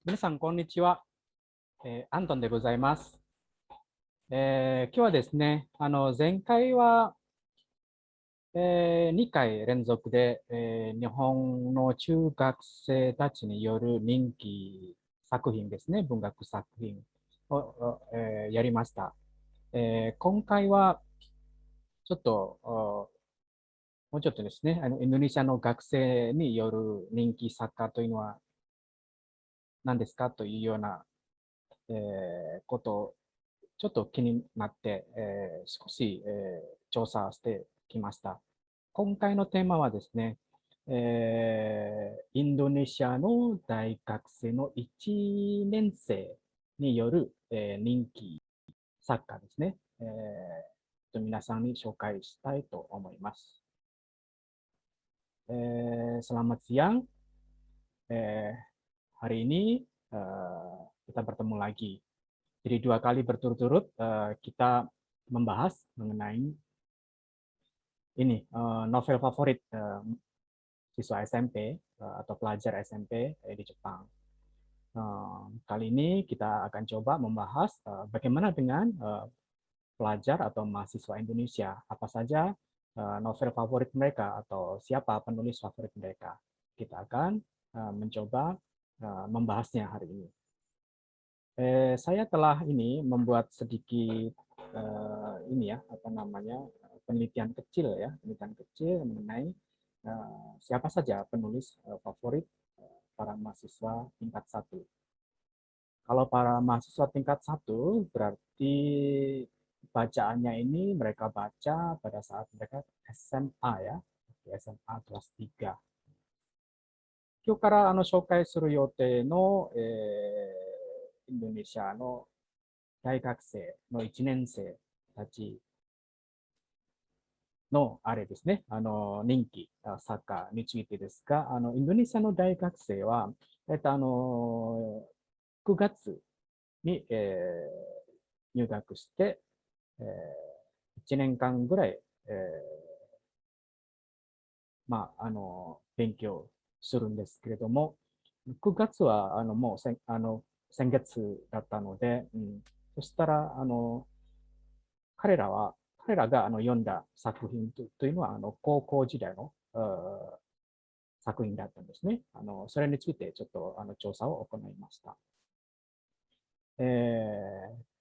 皆さん、こんにちは。アントンでございます。今日はですね、前回は、2回連続で、日本の中学生たちによる人気作品ですね、文学作品を、やりました。今回は、ちょっと、もうちょっとですね、インドネシアの学生による人気作家というのは何ですかというような、ことをちょっと気になって、少し、調査してきました。今回のテーマはですね、インドネシアの大学生の1年生による、人気作家ですね、皆さんに紹介したいと思います。Selamat siang. Eh, Hari ini kita bertemu lagi. Jadi 2 kali berturut-turut kita membahas mengenai ini novel favorit siswa SMP atau pelajar SMP di Jepang. Kali ini kita akan coba membahas bagaimana dengan pelajar atau mahasiswa Indonesia, apa saja novel favorit mereka atau siapa penulis favorit mereka. Kita akan mencoba membahasnya hari ini. Saya telah ini membuat sedikit ini ya, apa namanya, penelitian kecil mengenai siapa saja penulis favorit para mahasiswa tingkat 1. Kalau para mahasiswa tingkat 1 berarti bacaannya ini mereka baca pada saat mereka SMA ya, SMA kelas 3. 今日から紹介する予定の、インドネシアの大学生の1年生たちのあれですね、人気作家についてですが、インドネシアの大学生は、9月に、入学して、1年間ぐらい、勉強するんですけれども、9月はもう先月だったので、そしたら彼らが読んだ作品というのは高校時代の作品だったんですね。それについてちょっと調査を行いました。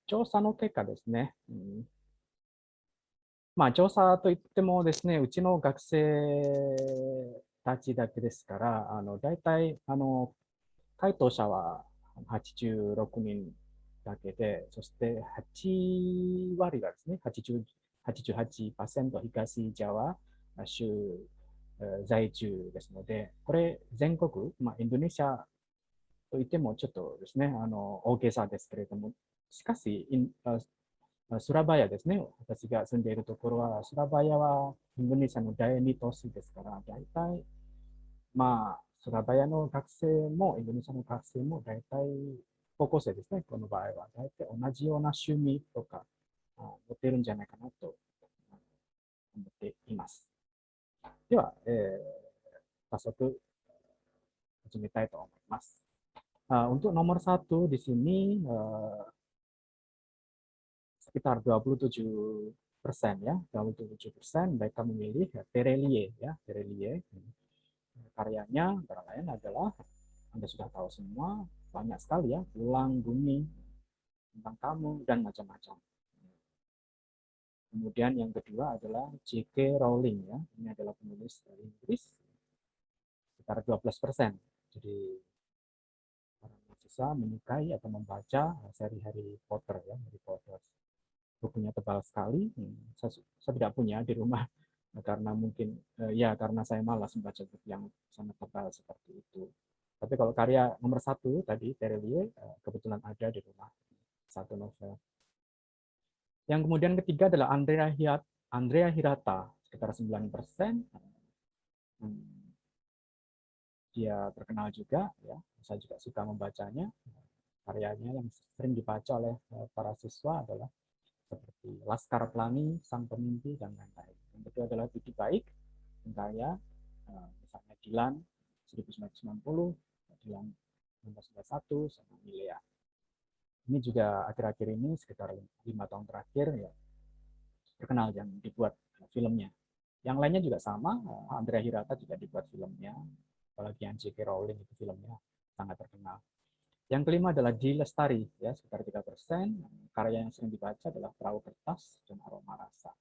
調査の結果ですね、調査といってもですね、うちの学生たちだけですから、大体回答者は86人だけで、そして8割がですね、88%東ジャワ州在住ですので、これ全国、インドネシアといってもちょっとですね、大げさですけれども、しかし、スラバヤですね、私が住んでいるところは、スラバヤはインドネシアの第2都市ですから、大体、スラバヤの学生も、インドネシアの学生も、大体、高校生ですね、この場合は、大体同じような趣味とか、持っているんじゃないかなと思っています。では、早速始めたいと思います。Untuk nomor 1 di sini sekitar 27% ya, 27% mereka memilih Terelie ya, Terelie. Karyanya antara lain adalah Anda sudah tahu semua, banyak sekali ya, Pulang Bumi, Tentang Kamu dan macam-macam. Kemudian yang kedua adalah J.K. Rowling ya, ini adalah penulis dari Inggris, sekitar 12%. Jadi para mahasiswa menyukai atau membaca seri Harry Potter ya, Harry Potter. Bukunya tebal sekali, saya tidak punya di rumah karena mungkin ya karena saya malas membaca buku yang sangat tebal seperti itu. Tapi kalau karya nomor 1 tadi Terelie kebetulan ada di rumah, satu novel. Yang kemudian ketiga adalah Andrea Hirata, sekitar 9%. Dia terkenal juga ya, saya juga suka membacanya. Karyanya yang sering dibaca oleh para siswa adalah seperti Laskar Pelangi, Sang Pemimpi, dan lain-lain. Yang kedua adalah Budi Baik, karya misalnya Dilan 1990, Dilan 1991 sama Milea. Ini juga akhir-akhir ini sekitar 5 tahun terakhir ya terkenal yang dibuat filmnya. Yang lainnya juga sama, Andrea Hirata juga dibuat filmnya, apalagi yang J.K. Rowling itu filmnya sangat terkenal. Yang kelima adalah D. Lestari, ya sekitar 3%. Karya yang sering dibaca adalah Perahu Kertas dan Aroma Rasa.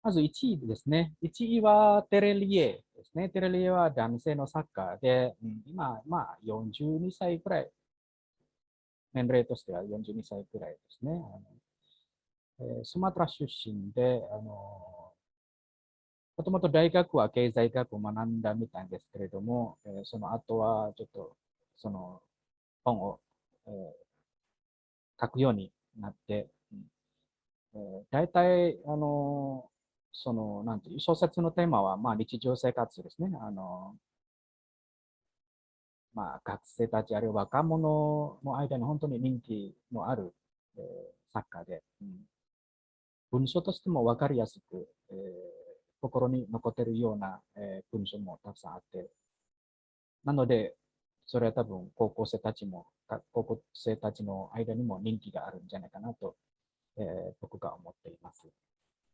まず1位ですね。1位はテレリエですね。テレリエは男性の作家で、今、42歳くらい、年齢としては42歳くらいですね。スマトラ出身で、もともと大学は経済学を学んだみたいですけれども、その後はちょっとその本を、書くようになって、大体そのなんていう小説のテーマは、日常生活ですね。学生たちあるいは若者の間に本当に人気のある、作家で、文章としても分かりやすく、心に残っているような、文章もたくさんあって、なので、それは多分高校生たちの間にも人気があるんじゃないかなと、僕が思っています。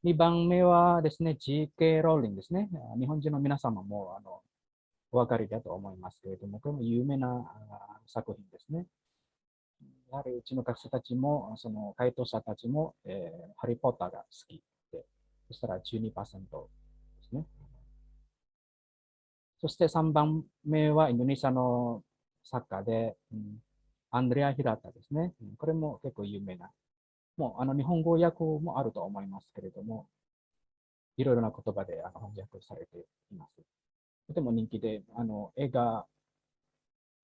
2番目はですね、G.K. ローリングですね。日本人の皆様もお分かりだと思いますけれども、これも有名な作品ですね。やはりうちの学生たちも、その回答者たちも、ハリー・ポッターが好きで、そしたら12%ですね。そして3番目はインドネシアの作家で、アンドレア・ヒラタですね。これも結構有名な。もう日本語訳もあると思いますけれども、いろいろな言葉で翻訳されています。とても人気で、映画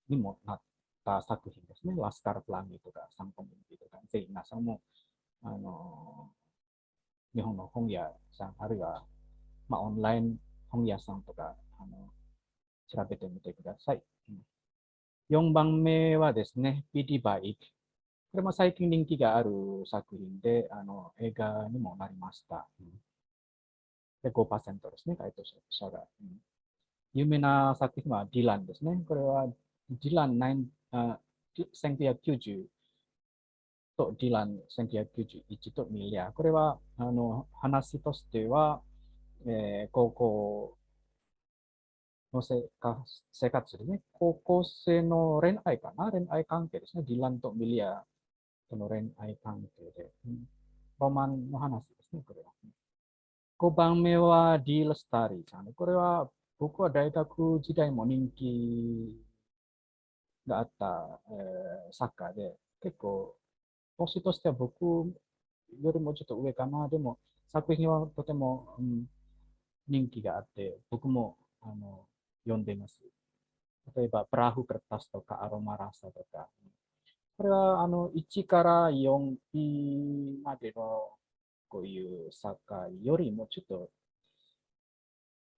にもなった作品ですね。ラスカル・プランギとか、サンコミュニティとか、ぜひ皆さんも、日本の本屋さん、あるいは、オンライン本屋さんとか、調べてみてください。4番目はですね、PD by It。これも最近人気がある作品で、映画にもなりました。で、5%ですね、回答者が。有名な作品はディランですね。これはディラン1990とディラン1991とミリア。これは話としては、高校の生活ですね。高校生の恋愛かな、恋愛関係ですね。ディランとミリアとの恋愛関係で、ロマンの話ですね、これは。5番目はディール・スターリーさん。これは僕は大学時代も人気があった、作家で、結構、星としては僕よりもちょっと上かな。でも、作品はとても、人気があって、僕も読んでいます。例えば、プラフクラタスとかアロマラサとか。これは1から4位までのこういう作家よりもちょっと、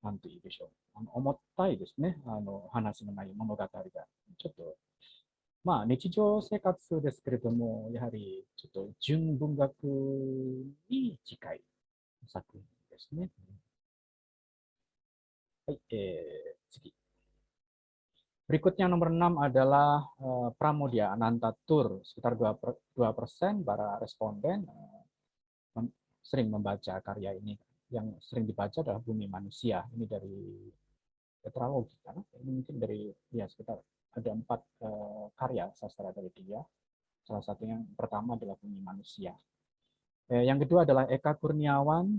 なんて言うでしょう。重たいですね。話のない物語が。ちょっと、日常生活ですけれども、やはりちょっと純文学に近い作品ですね。はい、次。Berikutnya nomor 6 adalah Pramudia Anantatur. Sekitar 2% para responden sering membaca karya ini. Yang sering dibaca adalah Bumi Manusia. Ini dari tetralogi, kan? Ini mungkin dari ya sekitar ada 4 karya sastra dari dia. Salah satu yang pertama adalah Bumi Manusia. Yang kedua adalah Eka Kurniawan,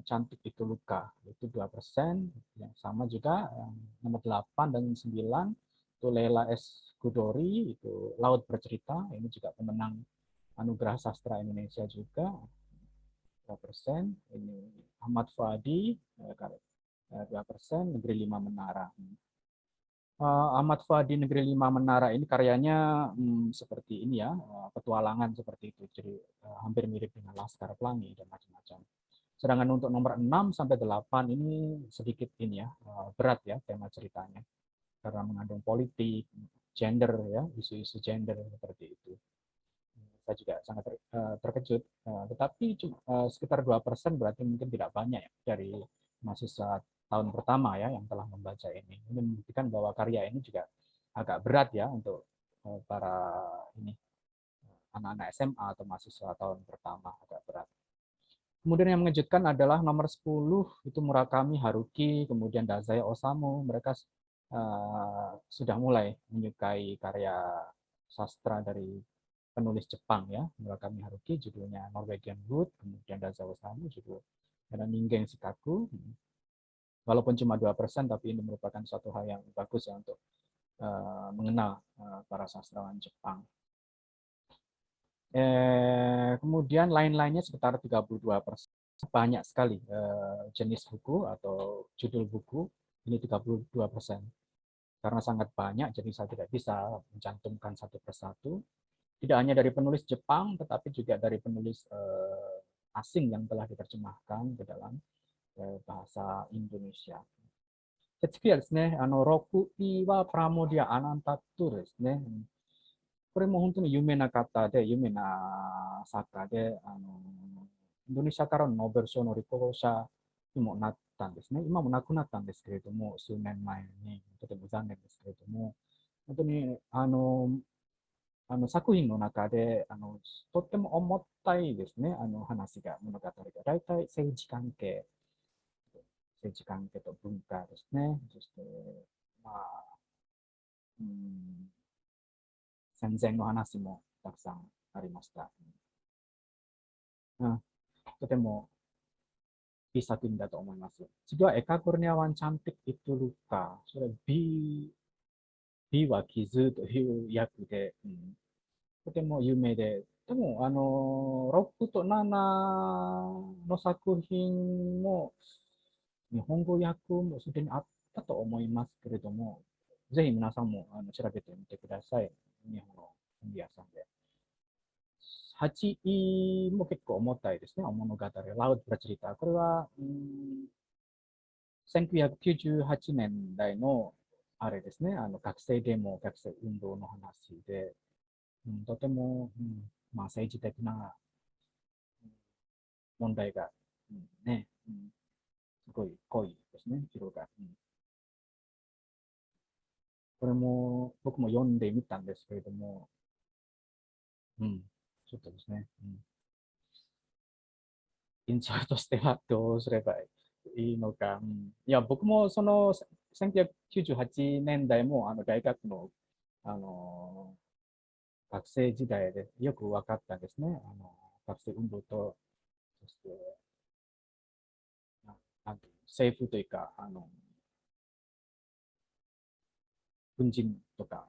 Cantik Itu Luka, itu 2%. Yang sama juga nomor 8 dan 9 itu Leila S. Kudori, itu Laut Bercerita, ini juga pemenang Anugerah Sastra Indonesia juga, 2%. Ini Ahmad Fuadi, 2%, Negeri Lima Menara. Ahmad Fuadi Negeri Lima Menara ini karyanya seperti ini ya, petualangan seperti itu, jadi hampir mirip dengan Laskar Pelangi dan macam-macam. Sedangkan untuk nomor 6 sampai 8 ini sedikit ini ya, berat ya tema ceritanya, karena mengandung politik, gender ya, isu-isu gender seperti itu. Saya juga sangat terkejut, tetapi cuma sekitar 2% berarti mungkin tidak banyak ya dari mahasiswa tahun pertama ya yang telah membaca ini. Ini membuktikan bahwa karya ini juga agak berat ya untuk para ini anak-anak SMA atau mahasiswa tahun pertama, agak berat. Kemudian yang mengejutkan adalah nomor 10 itu Murakami Haruki, kemudian Dazai Osamu. Mereka sudah mulai menyukai karya sastra dari penulis Jepang ya. Murakami Haruki judulnya Norwegian Wood, kemudian Dazai Osamu judul Ningen Shikaku. Walaupun cuma 2%, tapi ini merupakan suatu hal yang bagus ya untuk mengenal para sastrawan Jepang. Kemudian lain-lainnya sekitar 32%. Banyak sekali jenis buku atau judul buku, ini 32%. Karena sangat banyak, jadi saya tidak bisa mencantumkan satu persatu. Tidak hanya dari penulis Jepang, tetapi juga dari penulis asing yang telah diterjemahkan ke dalam bahasa Indonesia. 次はですね、6位はプラモディア・アナンタットですね。これも本当に有名な方で、有名な作家で、インドネシアからのノーベル賞の立候補者にもなったんですね。今も亡くなったんですけれども、数年前に、とても残念ですけれども、本当に、作品の中で、とっても重たいですね、話が、物語が、大体政治関係と文化ですね。そして、まあ、うん、戦前の話もたくさんありました。うん、とてもいい作品だと思います。次はエカ・コルニアワン・チャンティック・ルカ。それ B は傷という役で、とても有名で、でも、6と7の作品も、日本語訳もすでにあったと思いますけれども、ぜひ皆さんも調べてみてください。日本の本屋さんで。8位も結構重たいですね。物語、ラウド・プラチリタ。これは、1998年代のあれですね、学生デモ、学生運動の話で、とても、政治的な問題が、ね、すごい濃いですね、広がる。これも僕も読んでみたんですけれども、ちょっとですね、印象としてはどうすればいいのか。いや、僕もその1998年代も大学のあの学生時代でよく分かったんですね。学生運動と、そして、政府というか、軍人とか、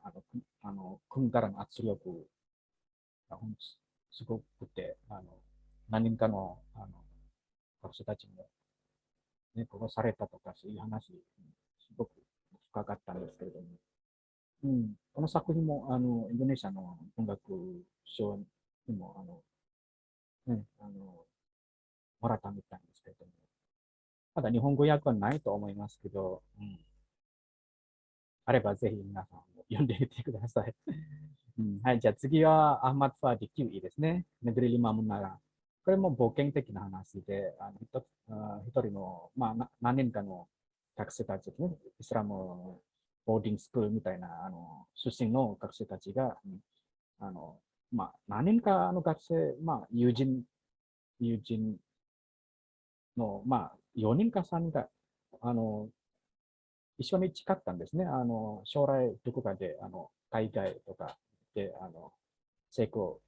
軍からの圧力がすごくて、何人かの学生たちも、ね、殺されたとか、そういう話、すごく深かったんですけれども、この作品もインドネシアの文学賞にもね、もらったみたいですけれども、まだ日本語訳はないと思いますけど、あればぜひ皆さんも読んでみてください。はい、じゃあ次はアハマッド・ファーディ9位ですね。ネグリリマムナラ。これも冒険的な話で、一人の、何年かの学生たちですね、イスラムボーディングスクールみたいな出身の学生たちが、何年かの学生、友人の、4人か3人か、一緒に誓ったんですね。将来どこかで海外とかで成功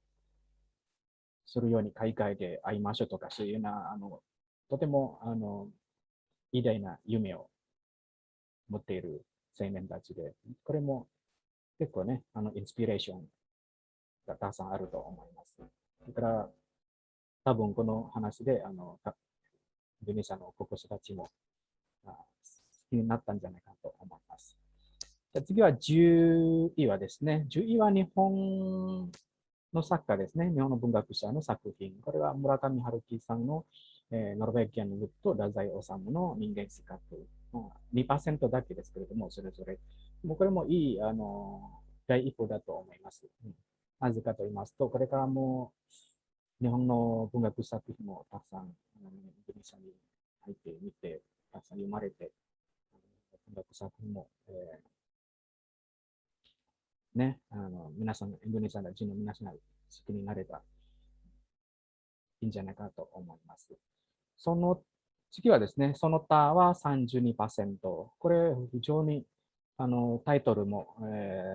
するように海外で会いましょうとか、そういうようなとても偉大な夢を持っている青年たちで、これも結構ね、インスピレーションがたくさんあると思います。それから多分この話でインドネシアの高校生たちも好きになったんじゃないかと思います。じゃ次は10位はですね、10位は日本の作家ですね、日本の文学者の作品。これは村上春樹さんの、ノルウェーギアンウッド、太宰治の人間失格。2% だけですけれども、それぞれ。もうこれもいい第一歩だと思います。なぜかと言いますと、これからも日本の文学作品もたくさんインドネシアに入ってみて、たくさん読まれて、文学作品も、ね。皆さん、インドネシア人の皆さんが好きになればいいんじゃないかと思います。その次はですね、その他は32%。これ、非常にタイトルも、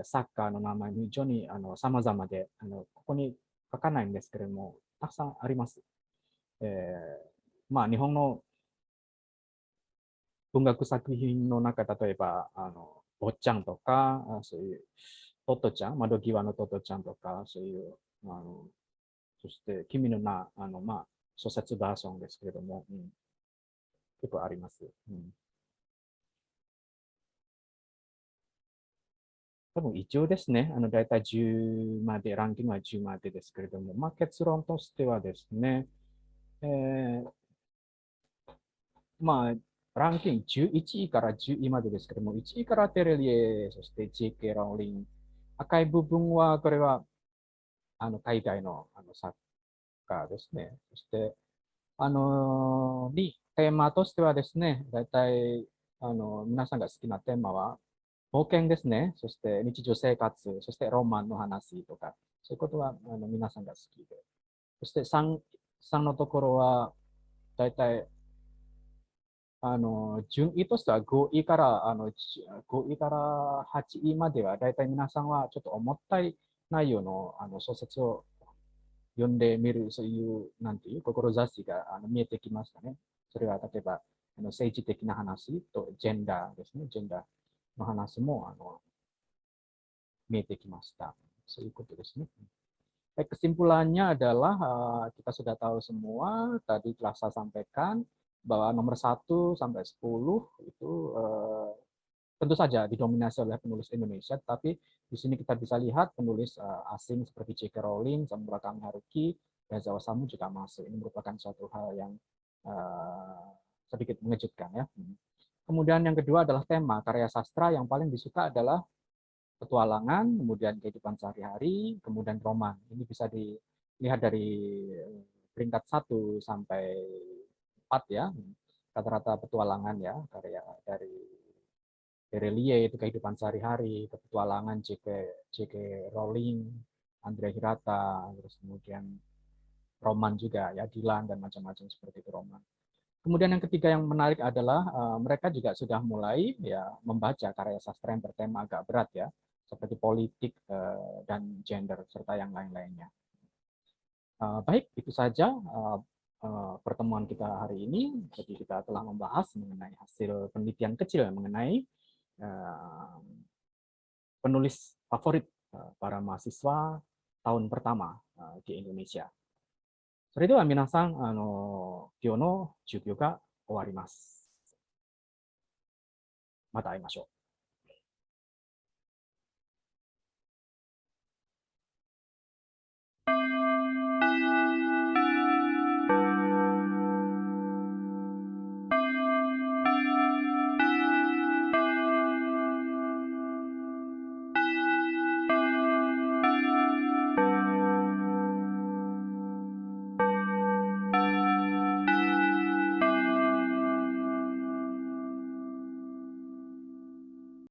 サッカーの名前も非常に様々で、ここに書かないんですけれども、たくさんあります。えまあ、日本の文学作品の中、例えば、坊ちゃんとか、そういう、トトちゃん、窓際のトトちゃんとか、そういう、そして、君の名、まあ、小説バージョンですけれども、結構あります。多分一応ですね、だいたい10まで、ランキングは10までですけれども、まあ、結論としてはですね、えーまあ、ランキング11位から10位までですけれども、1位からテレリエ、そして J.K. ローリング、赤い部分は、これは海外の作家ですね。そして、テーマとしてはですね、大体、皆さんが好きなテーマは、冒険ですね。そして日常生活、そしてロマンの話とか、そういうことは皆さんが好きで。そして3のところは、大体、順位としては5位から、5位から8位までは、大体皆さんはちょっと重たい内容の小説を読んでみる、そういう、なんていう、志が見えてきましたね。それは、例えば、政治的な話と、ジェンダーですね、ジェンダーの話も、見えてきました。そういうことですね. Kesimpulannya adalah kita sudah tahu semua, tadi telah saya sampaikan, bahwa nomor 1 sampai 10 itu tentu saja didominasi oleh penulis Indonesia, tapi di sini kita bisa lihat penulis asing seperti J.K. Rowling, Murakami Haruki, Yazawa Osamu juga masuk. Ini merupakan suatu hal yang sedikit mengejutkan ya. Kemudian yang kedua adalah tema karya sastra yang paling disuka adalah petualangan, kemudian kehidupan sehari-hari, kemudian roman. Ini bisa dilihat dari peringkat 1 sampai 4 ya. Rata-rata petualangan ya, karya dari Terelie itu kehidupan sehari-hari, petualangan J.K. Rowling, Andre Hirata, terus kemudian roman juga ya, Dilan dan macam-macam seperti itu roman. Kemudian yang ketiga yang menarik adalah mereka juga sudah mulai ya membaca karya sastra yang bertema agak berat ya, seperti politik dan gender serta yang lain-lainnya. Baik, itu saja pertemuan kita hari ini. Jadi kita telah membahas mengenai hasil penelitian kecil mengenai penulis favorit para mahasiswa tahun pertama di Indonesia. それでは皆さん、今日の授業が終わります。また会いましょう。